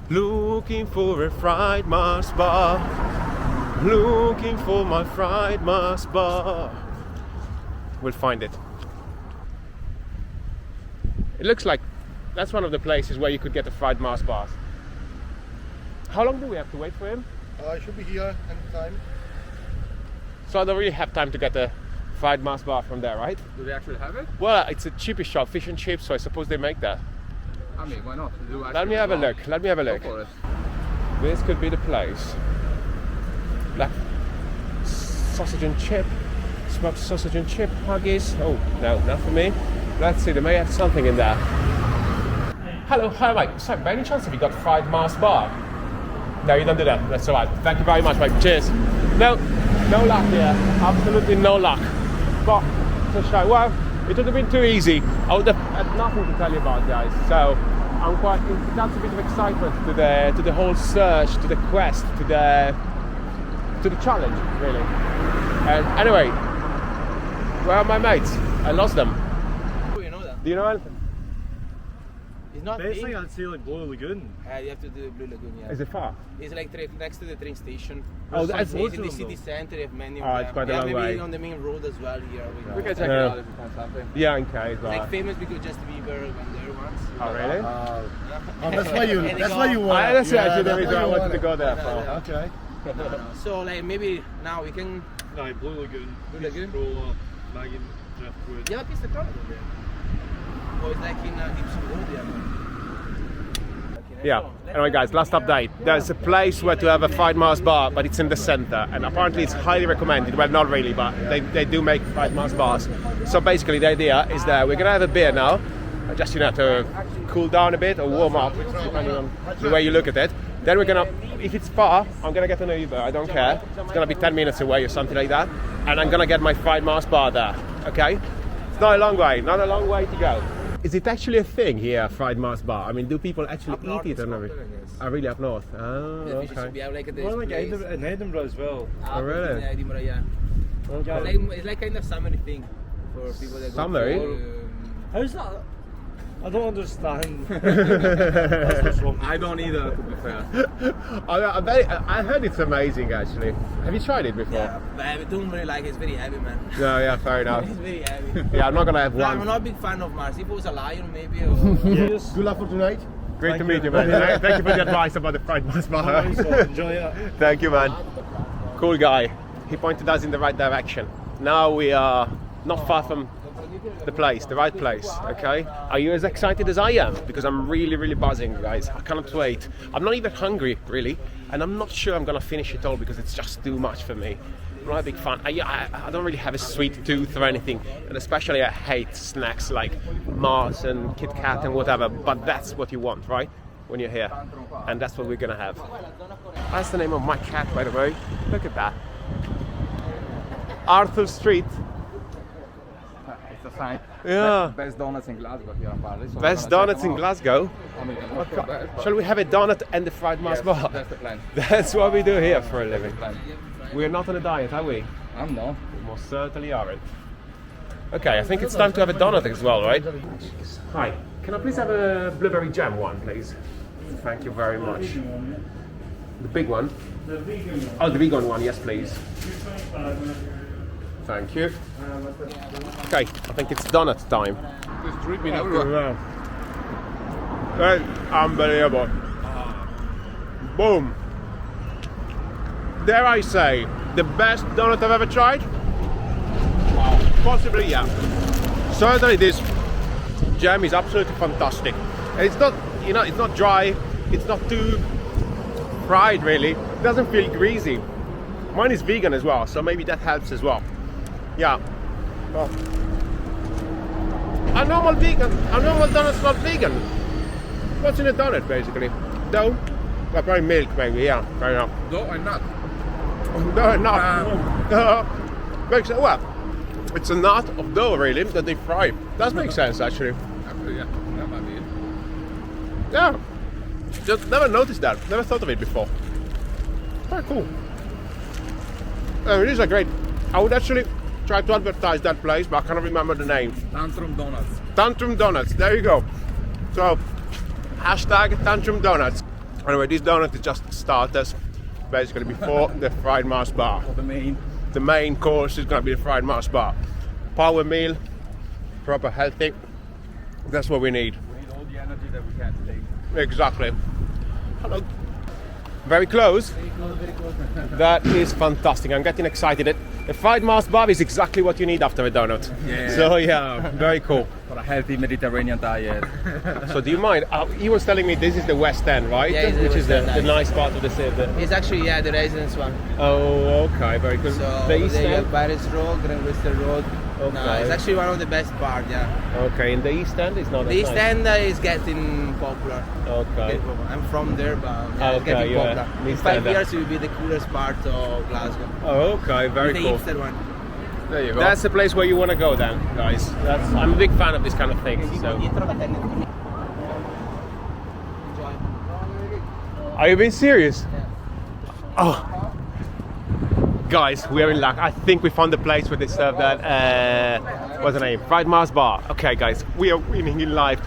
Looking for a fried Mars bar. Looking for my fried Mars bar. We'll find it. It looks like that's one of the places where you could get the fried Mars bars. How long do we have to wait for him? I should be here anytime. So I don't really have time to get the fried Mars bar from there, right? Do they actually have it? Well, it's a cheapest shop, fish and chips, so I suppose they make that. I mean, why not? Let me have a look. Let me have a look. Go for it. This could be the place. Black sausage and chip, smoked sausage and chip, Haggies. Oh, no, not for me. Let's see, they may have something in there. Hello, hi mate. So, by any chance have you got fried Mars bar? No, you don't do that. That's alright. Thank you very much, mate. Cheers. No luck here. Absolutely no luck. But it's a shame. Well, it would have been too easy. I would have had nothing to tell you about, guys. So I'm quite. That's a bit of excitement to the whole search, to the quest, to the challenge, really. And anyway, where are my mates? I lost them. Oh, you know that? Do you know anything? It's not Basically, big. I'd say like Blue Lagoon. You have to do the Blue Lagoon, yeah. Is it far? It's like next to the train station. Oh, that's It's in the city center. You have many of Oh, them. it's quite a long maybe way. on the main road as well here. We can check it Yeah. out if we find something. Yeah, okay. It's like famous because Justin Bieber went there once. Oh, really? Oh, that's why you. And That's they why go- you want. That's actually the that's reason why I you wanted want to it. go there for. Okay. No. So like maybe now we can. No, Blue Lagoon. Blue Lagoon? Roller, Megan, Driftwood. Yeah, it's the car there. Oh, it's like in Deep Sea Road, yeah. Yeah. Anyway, guys, last update. There's a place where to have a fried Mars bar, but it's in the center, and apparently it's highly recommended. Well, not really, but they do make fried Mars bars. So basically, the idea is that we're gonna have a beer now, just to cool down a bit or warm up, depending on the way you look at it. Then we're gonna, if it's far, I'm gonna get an Uber. I don't care. It's gonna be 10 minutes away or something like that, and I'm gonna get my fried Mars bar there. Okay? It's not a long way. Not a long way to go. Is it actually a thing here, fried Mars bar? I mean, do people actually Up north eat it or it's not? popular, I guess. Oh, really up north? Oh, The fish okay. should be out like at this Well, like place. in Edinburgh as well. Oh, really? In Edinburgh, yeah. Okay. It's like kind of summery thing for people that Summery? go How's that? I don't understand. That's what's wrong. I don't either, to be fair. I heard it's amazing, actually. Have you tried it before? yeah, but I don't really like it. It's very heavy, man. No, yeah, fair enough. It's very heavy. Yeah, I'm not gonna have No, I'm one. not a big fan of Mars. If it was a lion, maybe. Or... Yes. Good luck for tonight. Great to meet you, man. Thank you for the advice about the fried Mars bar. Nice, enjoy it. Thank you, man. Cool guy. He pointed us in the right direction. Now we are not far from the place, the right place, okay? Are you as excited as I am? Because I'm really, really buzzing, guys. I cannot wait. I'm not even hungry, really, and I'm not sure I'm gonna finish it all because it's just too much for me. I'm not a big fan. I don't really have a sweet tooth or anything, and especially I hate snacks like Mars and Kit Kat and whatever, but that's what you want, right? When you're here, and that's what we're gonna have. That's the name of my cat, by the way. Look at that. Arthur Street. It's a sign. Yeah. Best donuts in Glasgow here apparently. So Best we're gonna check donuts them in out. Glasgow. I mean, I'm not sure best, but Shall we have a donut and the fried Mars yes, bar? that's the plan. That's what we do here for a living. Plan. We're not on a diet, are we? I'm not. We most certainly aren't. Okay, I think it's time to have a donut as well, right? Hi, can I please have a blueberry jam one, please? Thank you very much. The big one? The vegan one. Oh, the vegan one, yes, please. Thank you. Okay, I think it's donut time. Just treat me everywhere. Right, unbelievable. Boom. Dare I say, the best donut I've ever tried? Wow. Possibly, yeah. Certainly this jam is absolutely fantastic. And it's not, you know, it's not dry, it's not too fried really. It doesn't feel greasy. Mine is vegan as well, so maybe that helps as well. Yeah. Well, a normal donut's not vegan. What's in a donut basically? Dough? Well, probably milk maybe, yeah, fair enough. Dough and nut. No, not. Makes it, well, it's a nut of dough really that they fry. Does make sense actually. Actually, yeah. That might be it. Yeah. Just never noticed that. Never thought of it before. Very cool. These are great. I would actually try to advertise that place, but I cannot remember the name. Tantrum donuts. Tantrum Donuts. There you go. So, hashtag Tantrum Donuts. Anyway, this donut is just starters, basically before the fried Mars bar. The main course is gonna be the fried Mars bar. Power meal, proper healthy. That's what we need. We need all the energy that we can today. Exactly. Hello. Very close. That is fantastic. I'm getting excited. The fried Mars bar is exactly what you need after a donut. Yeah. So yeah, very cool. For a healthy Mediterranean diet. So do you mind? He was telling me this is the West End, right? Yeah, it's the which is West the End, nice part of the city. It's actually, yeah, the residence one. Oh, okay, very good. So The East there you End. have Paris Road, Grand Western Road. Okay. No, it's actually one of the best parts, yeah. Okay, in the East End is not. The East End is getting popular. Okay. I'm from there, but yeah, it's Okay, getting yeah. popular. In East 5 End, years, it will be the coolest part of Glasgow. Oh, okay, very the cool. hipster one. There you go. That's the place where you want to go, then, guys. I'm a big fan of this kind of thing. So. Are you being serious? Oh. Guys, we are in luck. I think we found the place where they serve that, what's the name? Fried Mars bar. Okay, guys, we are winning in live.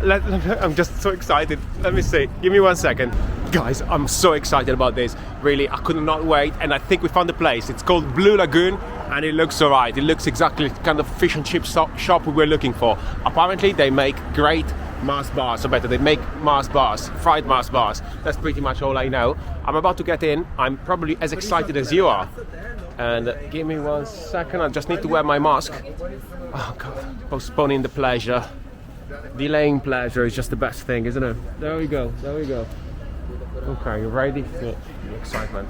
I'm just so excited. Let me see. Give me 1 second. Guys, I'm so excited about this. Really, I could not wait. And I think we found the place. It's called Blue Lagoon, and it looks alright. It looks exactly the kind of fish and chip shop we were looking for. Apparently, they make great Mars bars, or better, they make Mars bars, fried Mars bars. That's pretty much all I know. I'm about to get in. I'm probably as excited as you are. And give me 1 second. I just need to wear my mask. Oh God, postponing the pleasure. Delaying pleasure is just the best thing, isn't it? There we go. There we go. Okay, you ready for the excitement?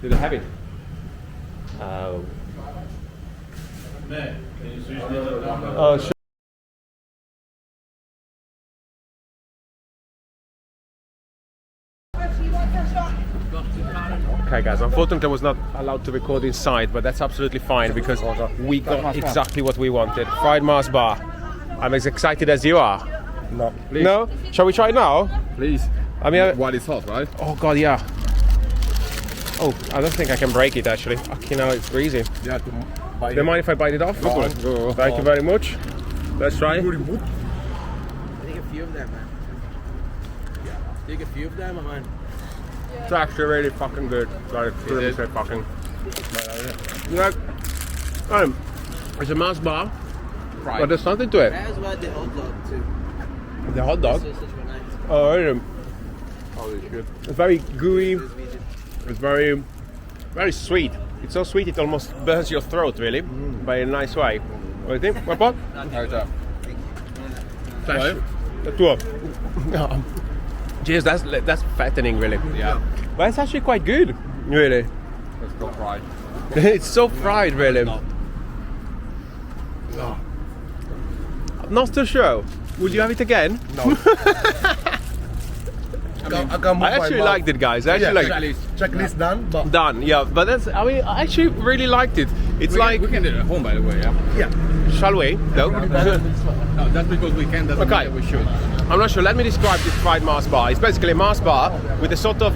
Did they have it? Oh. Oh, sure. Okay guys, unfortunately I was not allowed to record inside, but that's absolutely fine because we got exactly what we wanted. Fried Mars bar. I'm as excited as you are. No. Please. No? Shall we try it now? Please. I mean, While it's hot, right? oh god, yeah. Oh, I don't think I can break it actually. Okay, now it's freezing. Yeah. Do you mind if I bite it off? Go for it. Go. Thank you very much. Let's try. Take a few of them, man. Take a few of them, man. It's actually really fucking good. Sorry, shouldn't say fucking. Like, it's a Mars bar, but there's something to it. As well the hot dog too. The hot dog. Sausage were nice. Oh, really? Holy shit. It's very gooey. It's very, very sweet. It's so sweet it almost burns your throat, really, by a nice way. What do you think? What about? Right. The tour. Jeez, that's fattening, really. Yeah. But it's actually quite good, really. Let's go fried. It's so fried, really. No. I'm not so sure. Would you have it again? No. I actually liked it, guys. I actually liked it. Checklist done, but Done, yeah. But that's, I mean, I actually really liked it. It's like, we can do it at home, by the way. Yeah. shall we? No? No, that's because we can. Doesn't Okay. mean that we should. I'm not sure. Let me describe this fried Mars bar. It's basically a Mars bar with a sort of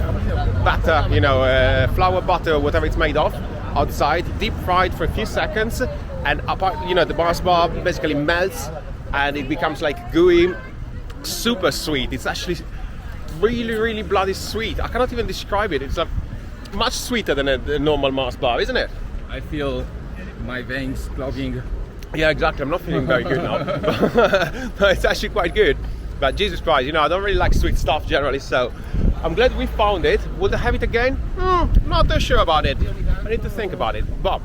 batter, you know, flour butter or whatever it's made of, outside, deep fried for a few seconds, and apart, you know, the Mars bar basically melts and it becomes like gooey, super sweet. It's actually really, really bloody sweet. I cannot even describe it. It's much sweeter than a normal Mars bar, isn't it? I feel my veins clogging. Yeah, exactly. I'm not feeling very good now. No, it's actually quite good. But Jesus Christ, you know, I don't really like sweet stuff generally, so I'm glad we found it. Would I have it again? Not too sure about it. I need to think about it. But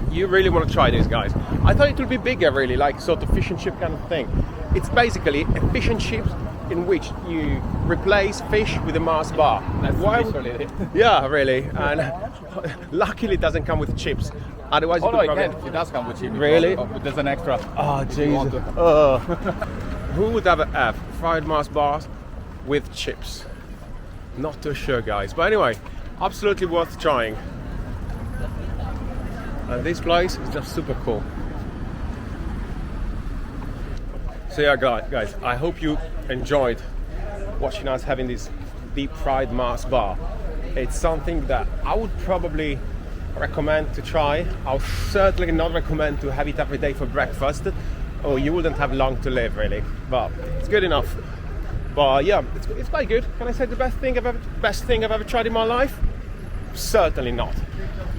you really want to try this, guys. I thought it would be bigger, really, like sort of fish and chip kind of thing. It's basically a fish and chips in which you replace fish with a Mars bar. That's Why literally it. Yeah, really. And luckily it doesn't come with chips. Otherwise, you Oh no, could it probably... can. It does come with chips. Really? Oh, there's an extra. Oh, if you want Jesus. to. Who would ever have fried Mars bars with chips? Not too sure, guys. But anyway, absolutely worth trying. And this place is just super cool. So yeah, guys, I hope you enjoyed watching us having this deep fried Mars bar. It's something that I would probably recommend to try. I'll certainly not recommend to have it every day for breakfast. Oh, you wouldn't have long to live, really. But it's good enough. But yeah, it's quite good. Can I say the best thing I've ever tried in my life? Certainly not.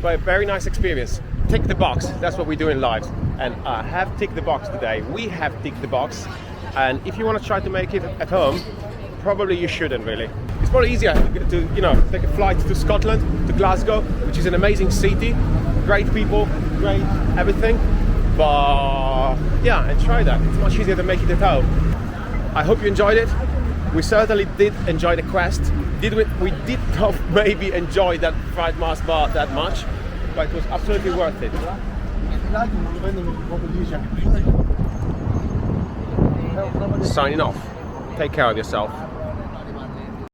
But a very nice experience. Tick the box. That's what we do in life. And I have ticked the box today. We have ticked the box. And if you want to try to make it at home, probably you shouldn't really. It's probably easier to take a flight to Scotland, to Glasgow, which is an amazing city, great people, great everything. But yeah, and try that. It's much easier to make it at home. I hope you enjoyed it. We certainly did enjoy the quest. We did not maybe enjoy that fried Mars bar that much, but it was absolutely worth it. Signing off. Take care of yourself.